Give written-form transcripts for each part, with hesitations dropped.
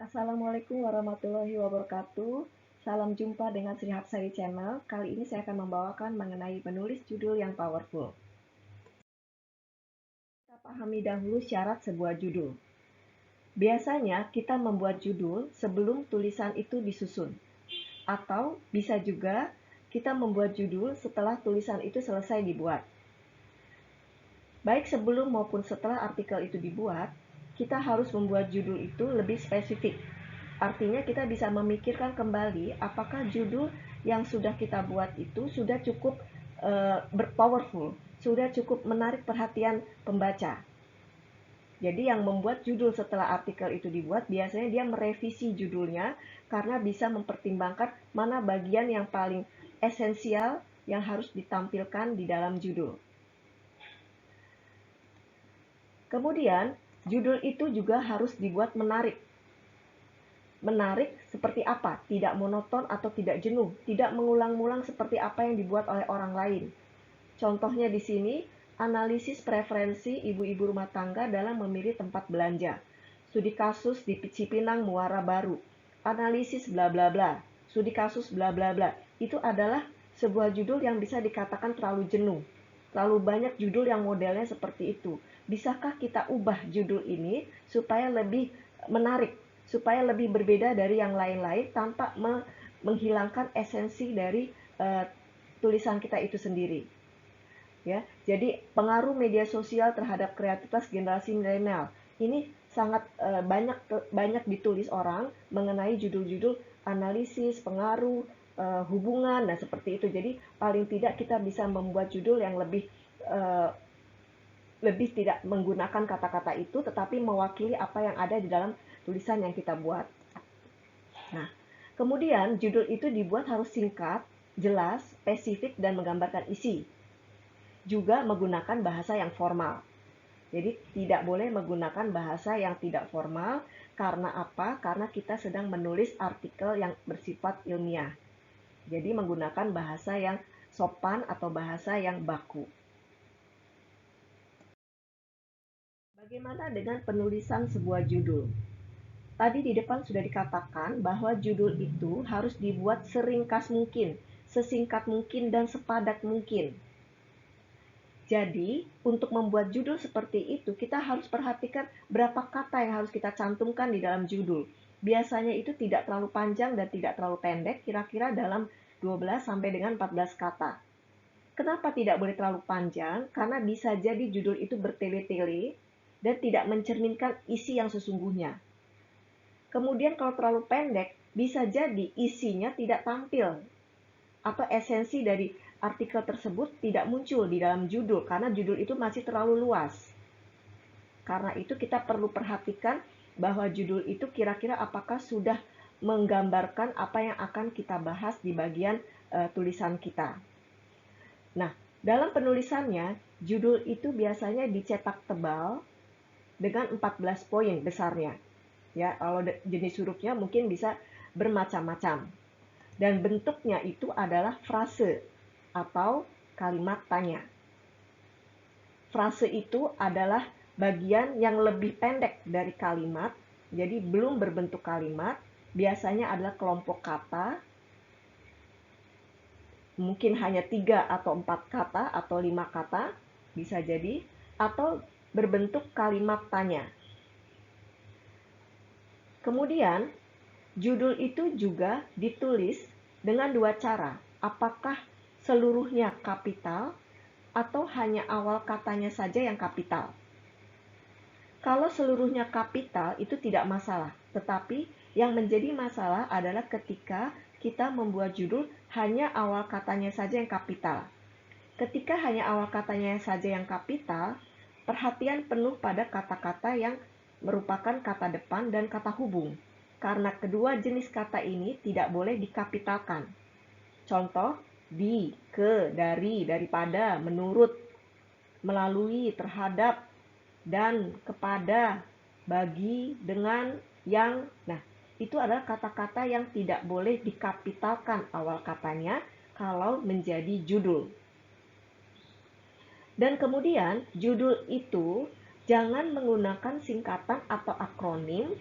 Assalamualaikum warahmatullahi wabarakatuh. Salam jumpa dengan Sri Hapsari Channel. Kali ini saya akan membawakan mengenai menulis judul yang powerful. Kita pahami dahulu syarat sebuah judul. Biasanya kita membuat judul sebelum tulisan itu disusun. Atau bisa juga kita membuat judul setelah tulisan itu selesai dibuat. Baik sebelum maupun setelah artikel itu dibuat, kita harus membuat judul itu lebih spesifik. Artinya kita bisa memikirkan kembali apakah judul yang sudah kita buat itu sudah cukup powerful, sudah cukup menarik perhatian pembaca. Jadi yang membuat judul setelah artikel itu dibuat, biasanya dia merevisi judulnya karena bisa mempertimbangkan mana bagian yang paling esensial yang harus ditampilkan di dalam judul. Kemudian, judul itu juga harus dibuat menarik. Menarik seperti apa? Tidak monoton atau tidak jenuh, tidak mengulang-ulang seperti apa yang dibuat oleh orang lain. Contohnya di sini, analisis preferensi ibu-ibu rumah tangga dalam memilih tempat belanja. Studi kasus di Cipinang Muara Baru. Analisis bla bla bla. Studi kasus bla bla bla. Itu adalah sebuah judul yang bisa dikatakan terlalu jenuh. Terlalu banyak judul yang modelnya seperti itu. Bisakah kita ubah judul ini supaya lebih menarik, supaya lebih berbeda dari yang lain-lain tanpa menghilangkan esensi dari tulisan kita itu sendiri? Ya, jadi pengaruh media sosial terhadap kreativitas generasi milenial ini sangat banyak ditulis orang mengenai judul-judul analisis pengaruh hubungan, nah seperti itu. Jadi paling tidak kita bisa membuat judul yang lebih tidak menggunakan kata-kata itu, tetapi mewakili apa yang ada di dalam tulisan yang kita buat. Nah, kemudian judul itu dibuat harus singkat, jelas, spesifik, dan menggambarkan isi. Juga menggunakan bahasa yang formal. Jadi tidak boleh menggunakan bahasa yang tidak formal. Karena apa? Karena kita sedang menulis artikel yang bersifat ilmiah. Jadi menggunakan bahasa yang sopan atau bahasa yang baku. Bagaimana dengan penulisan sebuah judul? Tadi di depan sudah dikatakan bahwa judul itu harus dibuat seringkas mungkin, sesingkat mungkin, dan sepadat mungkin. Jadi, untuk membuat judul seperti itu, kita harus perhatikan berapa kata yang harus kita cantumkan di dalam judul. Biasanya itu tidak terlalu panjang dan tidak terlalu pendek, kira-kira dalam 12 sampai dengan 14 kata. Kenapa tidak boleh terlalu panjang? Karena bisa jadi judul itu bertele-tele dan tidak mencerminkan isi yang sesungguhnya. Kemudian kalau terlalu pendek, bisa jadi isinya tidak tampil atau esensi dari artikel tersebut tidak muncul di dalam judul karena judul itu masih terlalu luas. Karena itu kita perlu perhatikan bahwa judul itu kira-kira apakah sudah menggambarkan apa yang akan kita bahas di bagian tulisan kita. Nah, dalam penulisannya, judul itu biasanya dicetak tebal dengan 14 poin besarnya. Ya, kalau jenis hurufnya mungkin bisa bermacam-macam. Dan bentuknya itu adalah frase atau kalimat tanya. Frase itu adalah bagian yang lebih pendek dari kalimat, jadi belum berbentuk kalimat, biasanya adalah kelompok kata, mungkin hanya 3 atau 4 kata atau 5 kata, bisa jadi, atau berbentuk kalimat tanya. Kemudian, judul itu juga ditulis dengan dua cara. Apakah seluruhnya kapital atau hanya awal katanya saja yang kapital? Kalau seluruhnya kapital itu tidak masalah, tetapi yang menjadi masalah adalah ketika kita membuat judul hanya awal katanya saja yang kapital. Ketika hanya awal katanya saja yang kapital, perhatian penuh pada kata-kata yang merupakan kata depan dan kata hubung. Karena kedua jenis kata ini tidak boleh dikapitalkan. Contoh, di, ke, dari, daripada, menurut, melalui, terhadap, dan, kepada, bagi, dengan, yang. Nah, itu adalah kata-kata yang tidak boleh dikapitalkan awal katanya kalau menjadi judul. Dan kemudian judul itu jangan menggunakan singkatan atau akronim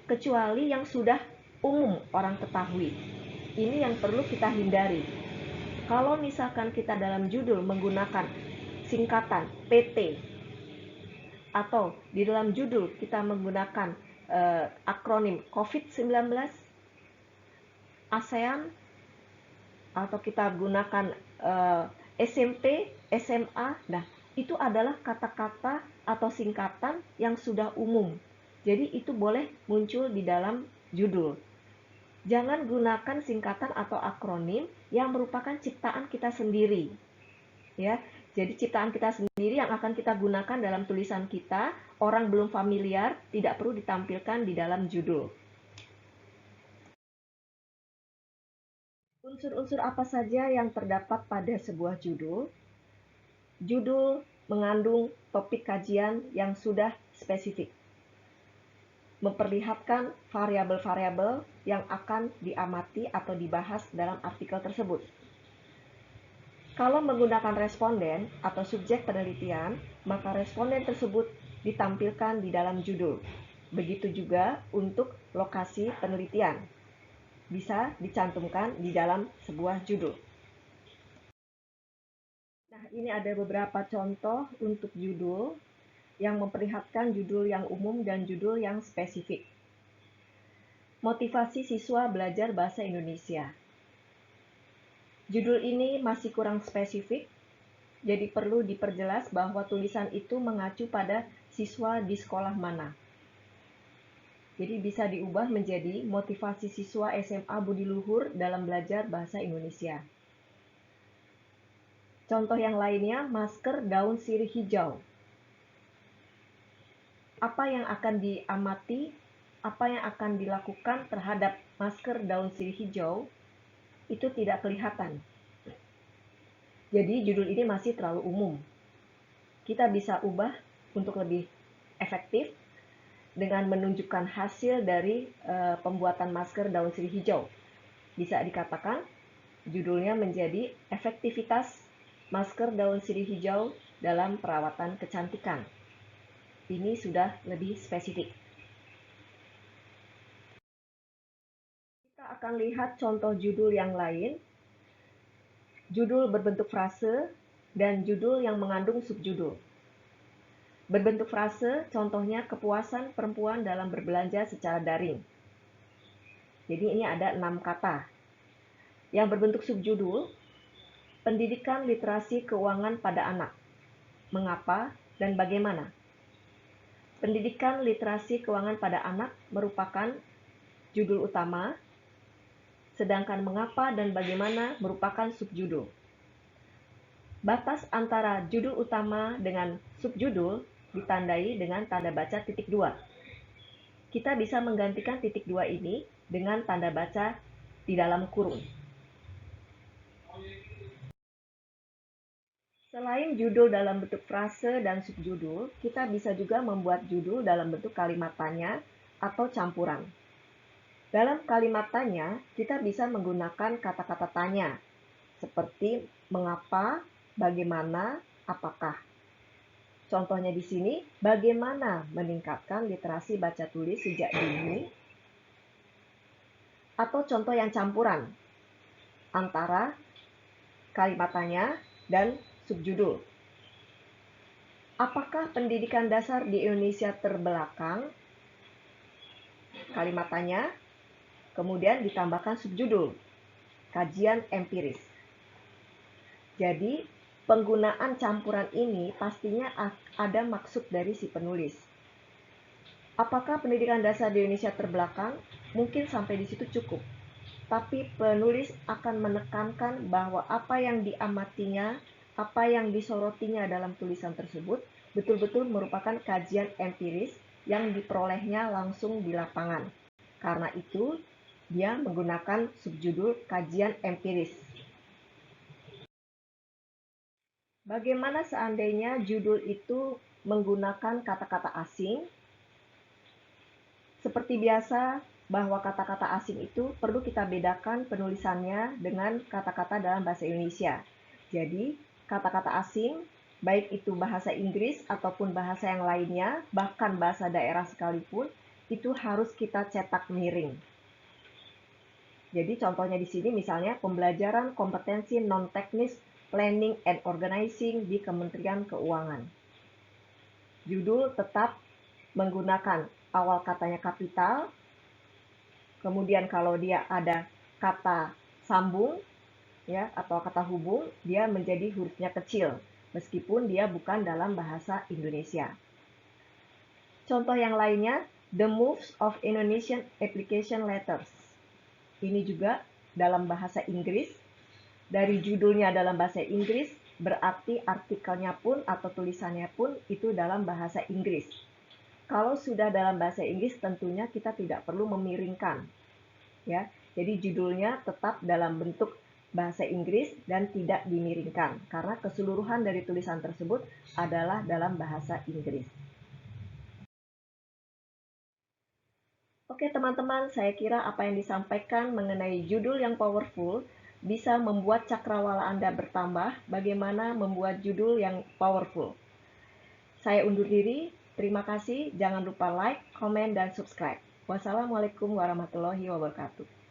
kecuali yang sudah umum orang ketahui. Ini yang perlu kita hindari. Kalau misalkan kita dalam judul menggunakan singkatan PT, atau di dalam judul kita menggunakan akronim COVID-19, ASEAN, atau kita gunakan SMP, SMA, nah itu adalah kata-kata atau singkatan yang sudah umum. Jadi itu boleh muncul di dalam judul. Jangan gunakan singkatan atau akronim yang merupakan ciptaan kita sendiri. Ya, jadi ciptaan kita sendiri yang akan kita gunakan dalam tulisan kita, orang belum familiar, tidak perlu ditampilkan di dalam judul. Unsur-unsur apa saja yang terdapat pada sebuah judul? Judul mengandung topik kajian yang sudah spesifik, memperlihatkan variabel-variabel yang akan diamati atau dibahas dalam artikel tersebut. Kalau menggunakan responden atau subjek penelitian, maka responden tersebut ditampilkan di dalam judul. Begitu juga untuk lokasi penelitian, bisa dicantumkan di dalam sebuah judul. Nah, ini ada beberapa contoh untuk judul yang memperlihatkan judul yang umum dan judul yang spesifik. Motivasi siswa belajar bahasa Indonesia. Judul ini masih kurang spesifik, jadi perlu diperjelas bahwa tulisan itu mengacu pada siswa di sekolah mana. Jadi bisa diubah menjadi motivasi siswa SMA Budi Luhur dalam belajar bahasa Indonesia. Contoh yang lainnya, masker daun sirih hijau. Apa yang akan diamati, apa yang akan dilakukan terhadap masker daun sirih hijau, itu tidak kelihatan. Jadi judul ini masih terlalu umum. Kita bisa ubah untuk lebih efektif dengan menunjukkan hasil dari pembuatan masker daun sirih hijau. Bisa dikatakan judulnya menjadi efektivitas masker daun sirih hijau dalam perawatan kecantikan. Ini sudah lebih spesifik. Kita akan lihat contoh judul yang lain. Judul berbentuk frase dan judul yang mengandung subjudul. Berbentuk frase, contohnya kepuasan perempuan dalam berbelanja secara daring. Jadi ini ada 6 kata. Yang berbentuk subjudul, pendidikan literasi keuangan pada anak. Mengapa dan bagaimana? Pendidikan literasi keuangan pada anak merupakan judul utama, sedangkan mengapa dan bagaimana merupakan subjudul. Batas antara judul utama dengan subjudul ditandai dengan tanda baca titik 2. Kita bisa menggantikan titik 2 ini dengan tanda baca di dalam kurung. Selain judul dalam bentuk frase dan subjudul, kita bisa juga membuat judul dalam bentuk kalimat tanya atau campuran. Dalam kalimat tanya, kita bisa menggunakan kata-kata tanya, seperti mengapa, bagaimana, apakah. Contohnya di sini, bagaimana meningkatkan literasi baca tulis sejak dini? Atau contoh yang campuran antara kalimat tanya dan subjudul. Apakah pendidikan dasar di Indonesia terbelakang? Kalimat tanya, kemudian ditambahkan subjudul, kajian empiris. Jadi, penggunaan campuran ini pastinya ada maksud dari si penulis. Apakah pendidikan dasar di Indonesia terbelakang? Mungkin sampai di situ cukup. Tapi penulis akan menekankan bahwa apa yang diamatinya, apa yang disorotinya dalam tulisan tersebut betul-betul merupakan kajian empiris yang diperolehnya langsung di lapangan. Karena itu, dia menggunakan subjudul kajian empiris. Bagaimana seandainya judul itu menggunakan kata-kata asing? Seperti biasa, bahwa kata-kata asing itu perlu kita bedakan penulisannya dengan kata-kata dalam bahasa Indonesia. Jadi, kata-kata asing, baik itu bahasa Inggris ataupun bahasa yang lainnya, bahkan bahasa daerah sekalipun, itu harus kita cetak miring. Jadi contohnya di sini misalnya pembelajaran kompetensi non-teknis planning and organizing di Kementerian Keuangan. Judul tetap menggunakan awal katanya kapital, kemudian kalau dia ada kata sambung ya atau kata hubung, dia menjadi hurufnya kecil meskipun dia bukan dalam bahasa Indonesia. Contoh yang lainnya, the moves of Indonesian application letters. Ini juga dalam bahasa Inggris. Dari judulnya dalam bahasa Inggris, berarti artikelnya pun atau tulisannya pun itu dalam bahasa Inggris. Kalau sudah dalam bahasa Inggris, tentunya kita tidak perlu memiringkan. Ya, jadi judulnya tetap dalam bentuk bahasa Inggris dan tidak dimiringkan, karena keseluruhan dari tulisan tersebut adalah dalam bahasa Inggris. Oke teman-teman, saya kira apa yang disampaikan mengenai judul yang powerful bisa membuat cakrawala Anda bertambah bagaimana membuat judul yang powerful. Saya undur diri, terima kasih, jangan lupa like, komen, dan subscribe. Wassalamualaikum warahmatullahi wabarakatuh.